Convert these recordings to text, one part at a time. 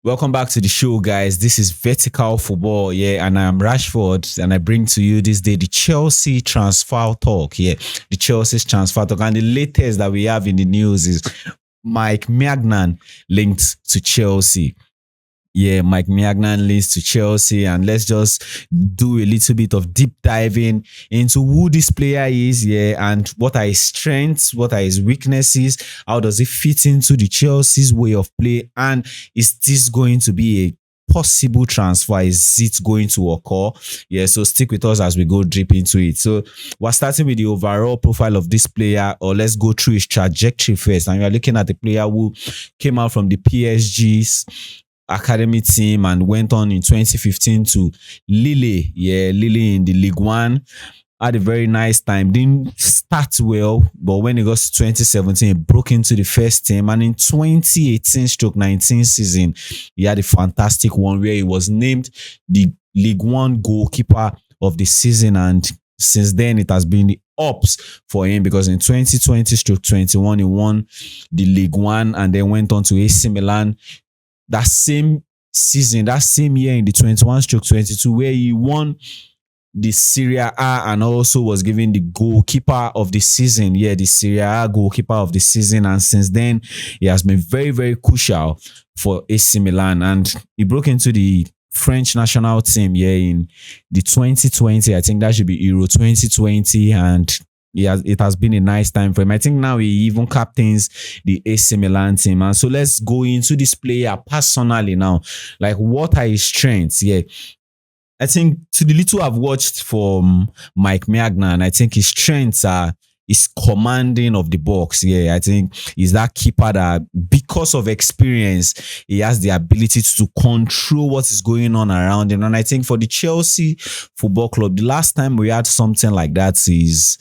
Welcome back to the show, guys. This is Vertical Football, yeah, and I'm Rashford, and I bring to you this day the Chelsea transfer talk, yeah, the Chelsea's transfer talk, and the latest that we have in the news is Mike Maignan linked to Chelsea. Yeah, Mike Maignan leads to Chelsea, and let's just do a little bit of deep diving into who this player is, yeah, and what are his strengths, what are his weaknesses, how does it fit into the Chelsea's way of play, and is this going to be a possible transfer? Is it going to occur? Yeah, so stick with us as we go deep into it. So we're starting with the overall profile of this player, or let's go through his trajectory first. And we are looking at the player who came out from the PSG's academy team and went on in 2015 to Lille. Yeah, Lille in the League One. Had a very nice time. Didn't start well, but when it got to 2017, he broke into the first team. And in 2018-19 season, he had a fantastic one where he was named the League One goalkeeper of the season. And since then, it has been the ups for him because in 2020-21, he won the League One and then went on to AC Milan that same season, that same year in the 21-22, where he won the Serie A and also was given the goalkeeper of the season. Yeah, the Serie A goalkeeper of the season. And since then, he has been very, very crucial for AC Milan. And he broke into the French national team, yeah, in the 2020. I think that should be Euro 2020. And it has been a nice time for him. I think now he even captains the AC Milan team. And so let's go into this player personally now. Like, what are his strengths? Yeah. I think to the little I've watched from Mike Maignan, I think his strengths are his commanding of the box. Yeah, I think he's that keeper that because of experience, he has the ability to control what is going on around him. And I think for the Chelsea Football Club, the last time we had something like that is,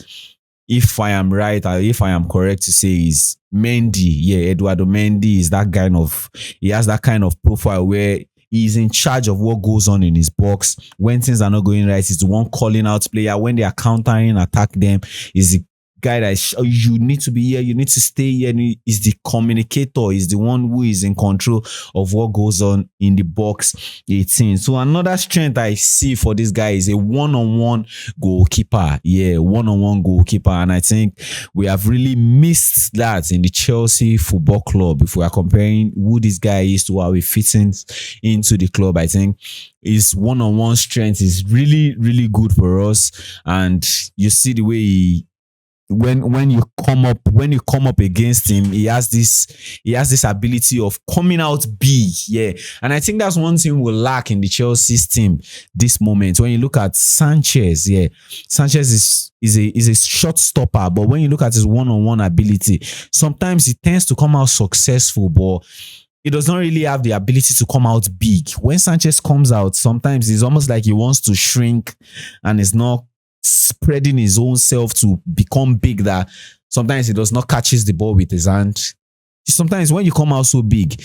if I am right, or if I am correct to say, is Mendy. Yeah, Eduardo Mendy is that kind of, he has that kind of profile where he's in charge of what goes on in his box. When things are not going right, he's the one calling out player. When they are countering, attack them, he's the guy that is, you need to be here, you need to stay here. And he's the communicator, he's the one who is in control of what goes on in the box 18. So another strength I see for this guy is a one-on-one goalkeeper. Yeah, one-on-one goalkeeper. And I think we have really missed that in the Chelsea Football Club. If we are comparing who this guy is to how he fits into the club, I think his one-on-one strength is really, really good for us. And you see the way he, when you come up against him, he has this ability of coming out big. Yeah, and I think that's one thing we lack in the Chelsea's team this moment. When you look at Sanchez, yeah, Sanchez is a short stopper, but when you look at his one-on-one ability, sometimes he tends to come out successful, but he does not really have the ability to come out big. When Sanchez comes out, sometimes it's almost like he wants to shrink and is not spreading his own self to become big, that sometimes he does not catches the ball with his hand. Sometimes when you come out so big,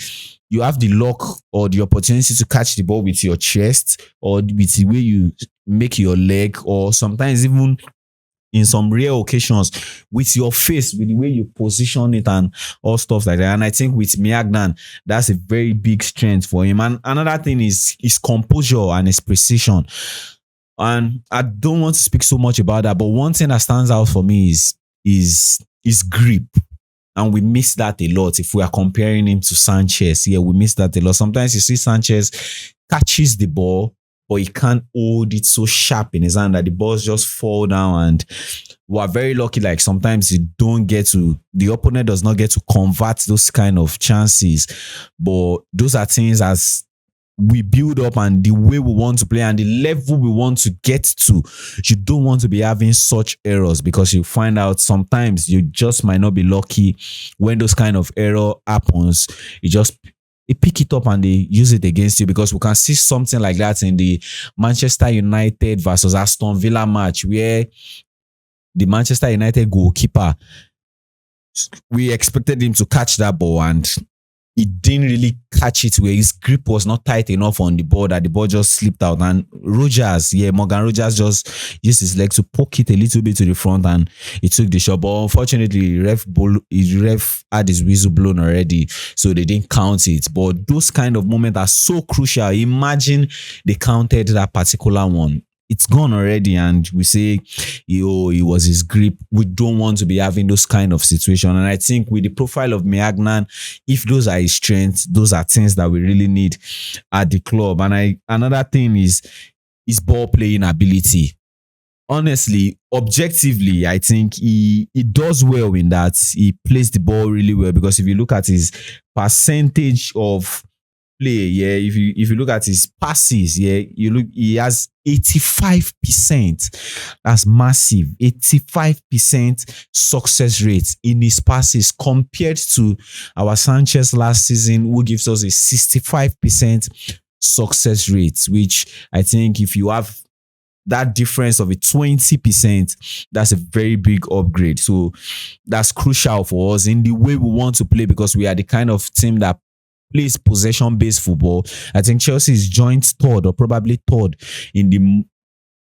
you have the luck or the opportunity to catch the ball with your chest or with the way you make your leg, or sometimes even in some rare occasions with your face, with the way you position it and all stuff like that. And I think with Maignan, that's a very big strength for him. And another thing is his composure and his precision. And I don't want to speak so much about that, but one thing that stands out for me is grip. And we miss that a lot if we are comparing him to Sanchez. Yeah, we miss that a lot. Sometimes you see Sanchez catches the ball, but he can't hold it so sharp in his hand that the balls just fall down. And we're very lucky, like sometimes the opponent does not get to convert those kind of chances. But those are things as we build up and the way we want to play and the level we want to get to, you don't want to be having such errors, because you find out sometimes you just might not be lucky when those kind of error happens. They pick it up and they use it against you, because we can see something like that in the Manchester United versus Aston Villa match, where the Manchester United goalkeeper, we expected him to catch that ball and he didn't really catch it where his grip was not tight enough on the ball that the ball just slipped out. And Morgan Rogers just used his leg to poke it a little bit to the front and he took the shot. But unfortunately, ref had his whistle blown already, so they didn't count it. But those kind of moments are so crucial. Imagine they counted that particular one. It's gone already, and we say, yo, it was his grip. We don't want to be having those kind of situation. And I think with the profile of Maignan, if those are his strengths, those are things that we really need at the club. And another thing is his ball playing ability. Honestly, objectively, I think he does well in that. He plays the ball really well, because if you look at his percentage of play, yeah, if you look at his passes, yeah, he has 85%. That's massive. 85% success rate in his passes, compared to our Sanchez last season, who gives us a 65% success rate, which I think if you have that difference of a 20%, that's a very big upgrade. So that's crucial for us in the way we want to play, because we are the kind of team that plays possession-based football. I think Chelsea is joint third, or probably third, in the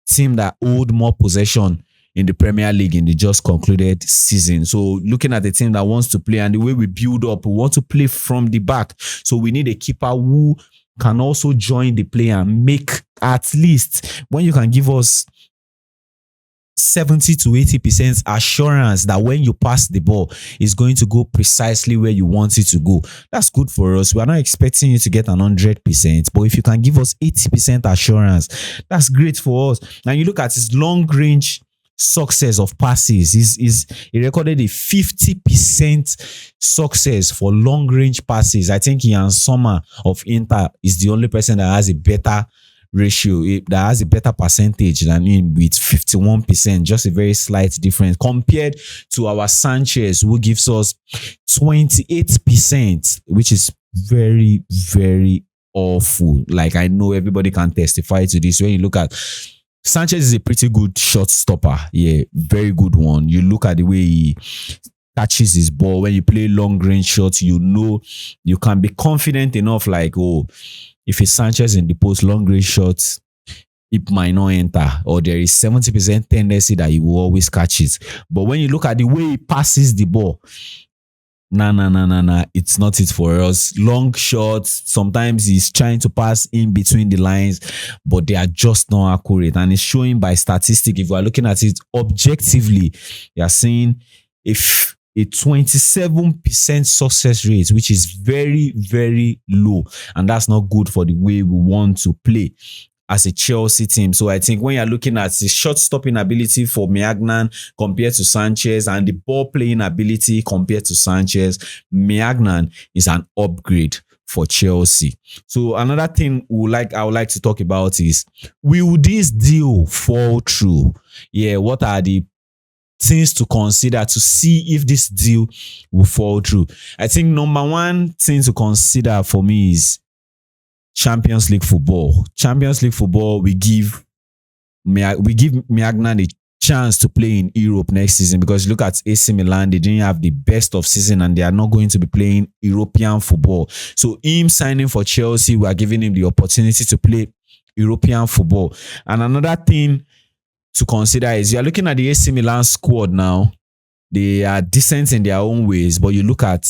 team that hold more possession in the Premier League in the just concluded season. So looking at the team that wants to play and the way we build up, we want to play from the back. So we need a keeper who can also join the play and make, at least when you can give us 70 to 80% assurance that when you pass the ball, it's going to go precisely where you want it to go. That's good for us. We are not expecting you to get 100%, but if you can give us 80% assurance, that's great for us. And you look at his long range success of passes, he recorded a 50% success for long range passes. I think Ian Sommer of Inter is the only person that has a better ratio, that has a better percentage than him, with 51%, just a very slight difference compared to our Sanchez, who gives us 28%, which is very, very awful. Like, I know everybody can testify to this. When you look at Sanchez, is a pretty good shot stopper. Yeah, very good one. You look at the way he catches his ball. When you play long range shots, you know you can be confident enough, like, oh, if it's Sanchez in the post, long range shots, it might not enter, or there is 70% tendency that he will always catch it. But when you look at the way he passes the ball, nah, it's not it for us. Long shots, sometimes he's trying to pass in between the lines, but they are just not accurate. And it's showing by statistic. If we are looking at it objectively, you are seeing if a 27% success rate, which is very, very low. And that's not good for the way we want to play as a Chelsea team. So I think when you're looking at the shot stopping ability for Maignan compared to Sanchez, and the ball playing ability compared to Sanchez, Maignan is an upgrade for Chelsea. So another thing I would like to talk about is, will this deal fall through? Yeah, what are the things to consider to see if this deal will fall through? I think number one thing to consider for me is Champions League football. Champions League football, we give Maignan a chance to play in Europe next season, because look at AC Milan, they didn't have the best of season and they are not going to be playing European football. So him signing for Chelsea, we are giving him the opportunity to play European football. And another thing to consider is, you are looking at the AC Milan squad now. They are decent in their own ways, but you look at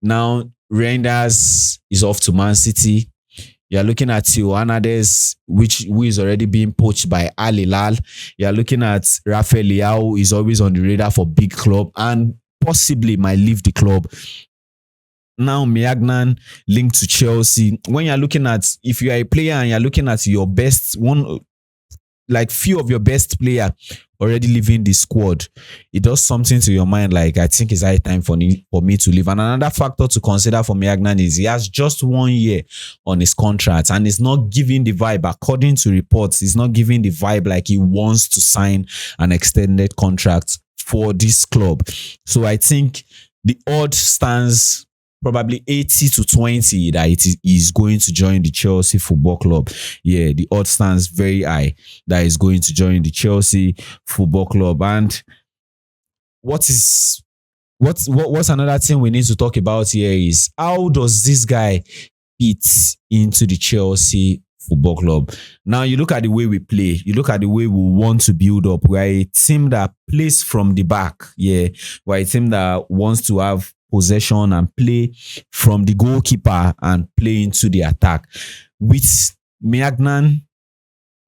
now, Reinders is off to Man City. You are looking at Theo Hernandez, who is already being poached by Al Hilal. You are looking at Rafael Leao, is always on the radar for big club and possibly might leave the club. Now Maignan linked to Chelsea. When you're looking at, if you are a player and you're looking at your best one, like few of your best player already leaving the squad, it does something to your mind. Like, I think it's high time for me to leave. And another factor to consider for Maignan is he has just 1 year on his contract, and it's not giving the vibe, according to reports, he's not giving the vibe like he wants to sign an extended contract for this club. So I think the odds stands probably 80 to 20 that it is going to join the Chelsea Football Club. Yeah, the odds stands very high that is going to join the Chelsea Football Club. And what is What's another thing we need to talk about here is how does this guy fit into the Chelsea Football Club? Now you look at the way we play, you look at the way we want to build up. We're a team that plays from the back. Yeah, we're a team that wants to have possession and play from the goalkeeper and play into the attack. With Maignan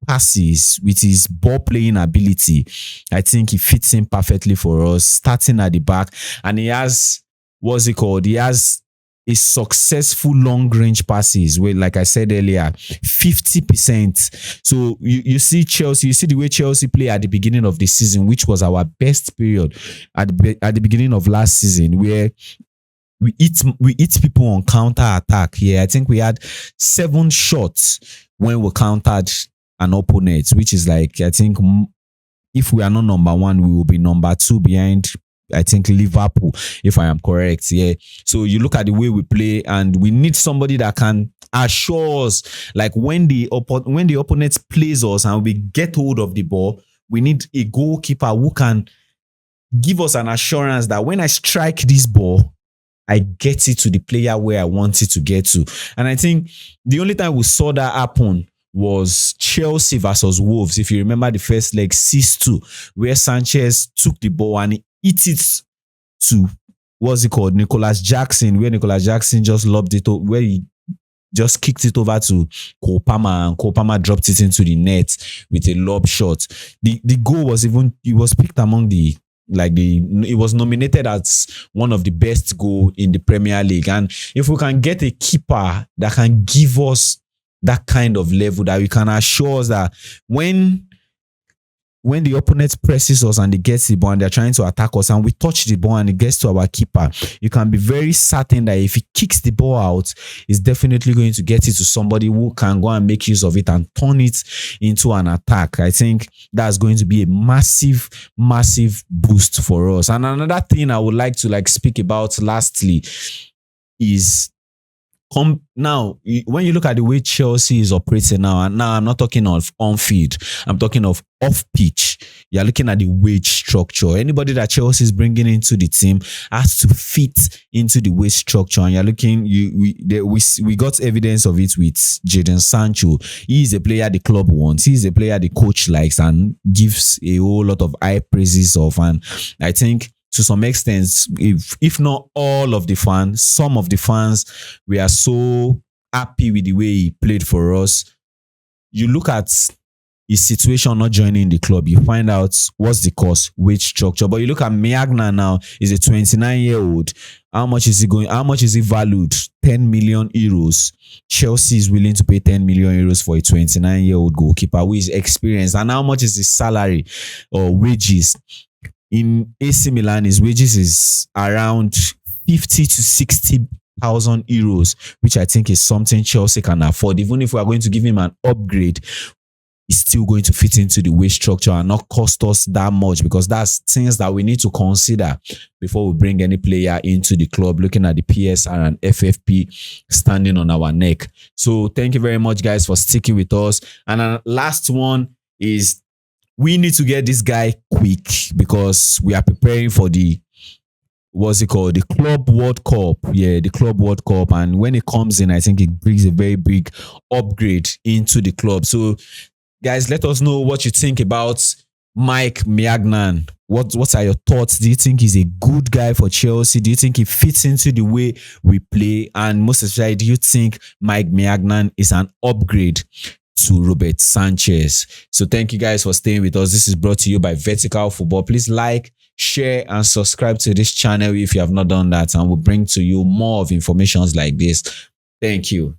passes, with his ball playing ability, I think he fits in perfectly for us, starting at the back. And he has, what's it called? He has a successful long range passes where, like I said earlier, 50%. So you see Chelsea, you see the way Chelsea play at the beginning of the season, which was our best period at the beginning of last season, where we eat people on counter attack. Yeah, I think we had 7 shots when we countered an opponent, which is like, I think if we are not number one, we will be number 2 behind, I think, Liverpool, if I am correct. Yeah. So you look at the way we play, and we need somebody that can assure us, like when the opponent plays us and we get hold of the ball, we need a goalkeeper who can give us an assurance that when I strike this ball, I get it to the player where I want it to get to. And I think the only time we saw that happen was Chelsea versus Wolves. If you remember the first leg, 6-2, where Sanchez took the ball and he hit it to, what's it called, Nicholas Jackson, where Nicholas Jackson just lobbed it, where he just kicked it over to Cole Palmer, and Cole Palmer dropped it into the net with a lob shot. The goal was even, it was picked among it was nominated as one of the best goal in the Premier League. And if we can get a keeper that can give us that kind of level, that we can assure us that when the opponent presses us and they get the ball and they're trying to attack us and we touch the ball and it gets to our keeper, you can be very certain that if he kicks the ball out, he's definitely going to get it to somebody who can go and make use of it and turn it into an attack. I think that's going to be a massive, massive boost for us. And another thing I would like to speak about lastly is now, when you look at the way Chelsea is operating now, and now I'm not talking of on field, I'm talking of off pitch. You're looking at the wage structure. Anybody that Chelsea is bringing into the team has to fit into the wage structure. And you're looking, we got evidence of it with Jadon Sancho. He is a player the club wants. He is a player the coach likes and gives a whole lot of high praises of. And I think, to some extent, if not all of the fans, some of the fans, we are so happy with the way he played for us. You look at his situation not joining the club, you find out what's the cost, wage structure. But you look at Maignan now, he's a 29-year-old. How much is he valued? 10 million euros. Chelsea is willing to pay 10 million euros for a 29-year-old goalkeeper who is experienced. And how much is his salary or wages? In AC Milan, his wages is around 50 to 60,000 euros, which I think is something Chelsea can afford. Even if we are going to give him an upgrade, it's still going to fit into the wage structure and not cost us that much, because that's things that we need to consider before we bring any player into the club, looking at the PSR and FFP standing on our neck. So thank you very much, guys, for sticking with us. And our last one is, we need to get this guy quick because we are preparing for the, what's it called, the Club World Cup. Yeah, the Club World Cup. And when it comes in, I think it brings a very big upgrade into the club. So, guys, let us know what you think about Mike Maignan. What are your thoughts? Do you think he's a good guy for Chelsea? Do you think he fits into the way we play? And most especially, do you think Mike Maignan is an upgrade to Robert Sanchez? So thank you guys for staying with us. This is brought to you by Vertical Football. Please like, share, and subscribe to this channel if you have not done that, and we'll bring to you more of informations like this. Thank you.